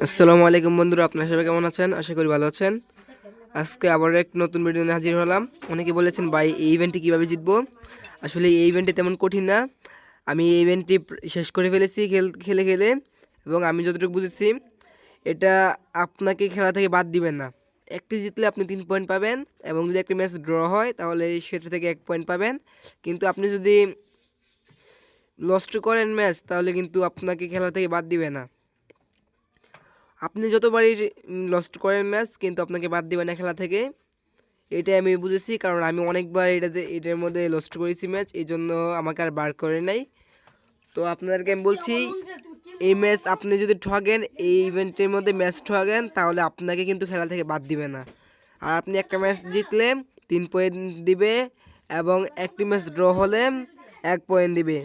আসসালামু আলাইকুম বন্ধুরা, আপনারা সবাই কেমন আছেন? আশা করি ভালো আছেন। আজকে আবার এক নতুন ভিডিও নিয়ে হাজির হলাম। অনেকে বলেছেন ভাই এই ইভেন্টটি কীভাবে জিতবো। আসলে এই ইভেন্টটি তেমন কঠিন না। আমি এই ইভেন্টটি শেষ করে ফেলেছি খেলে খেলে, এবং আমি যতটুকু বুঝেছি এটা আপনাকে খেলা থেকে বাদ দিবেন না। একটি জিতলে আপনি 3 পয়েন্ট পাবেন, এবং যদি একটি ম্যাচ ড্র হয় তাহলে সেটা থেকে 1 পয়েন্ট পাবেন। কিন্তু আপনি যদি লস্ট করেন ম্যাচ, তাহলে কিন্তু আপনাকে খেলা থেকে বাদ দিবে না। আপনি যতবারই লস্ট করেন ম্যাচ, কিন্তু আপনাকে বাদ দিবে না খেলা থেকে। এটাই আমি বুঝেছি, কারণ আমি অনেকবার এটার মধ্যে লস্ট করেছি ম্যাচ, এই জন্য আমাকে আর বার করে নাই। তো আপনাদেরকে আমি বলছি, এই ম্যাচ আপনি যদি ঠকেন, এই ইভেন্টের মধ্যে ম্যাচ ঠকেন, তাহলে আপনাকে কিন্তু খেলা থেকে বাদ দিবে না। আর আপনি একটা ম্যাচ জিতলে 3 পয়েন্ট দিবে, এবং একটি ম্যাচ ড্র হলে 1 পয়েন্ট দিবে।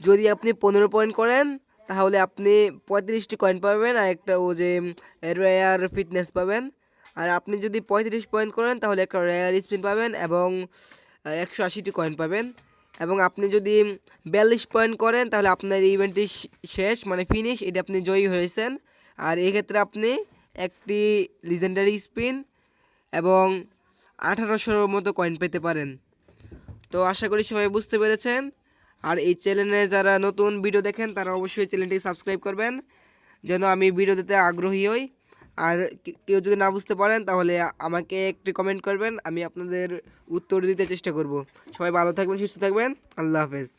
যদি আপনি 15 পয়েন্ট করেন, তাহলে আপনি 35টি কয়েন পাবেন, আর একটা ও যে রেয়ার ফিটনেস পাবেন। আর আপনি যদি 35 পয়েন্ট করেন, তাহলে একটা রেয়ার স্পিন পাবেন, এবং 180টি কয়েন পাবেন। এবং আপনি যদি 42 পয়েন্ট করেন, তাহলে আপনার এই ইভেন্টটি শেষ, মানে ফিনিশ, এটা আপনি জয়ী হয়েছেন। আর এই ক্ষেত্রে আপনি একটি লিজেন্ডারি স্পিন এবং 1800 মতো কয়েন পেতে পারেন। তো আশা করি সবাই বুঝতে পেরেছেন। আর এই চ্যানেলে যারা নতুন ভিডিও দেখেন, তারা অবশ্যই চ্যানেলটি সাবস্ক্রাইব করবেন, যেন আমি ভিডিও দিতে আগ্রহী হই। আর কেউ যদি না বুঝতে পারেন, তাহলে আমাকে একটি কমেন্ট করবেন, আমি আপনাদের উত্তর দিতে চেষ্টা করব। সবাই ভালো থাকবেন, সুস্থ থাকবেন। আল্লাহ হাফেজ।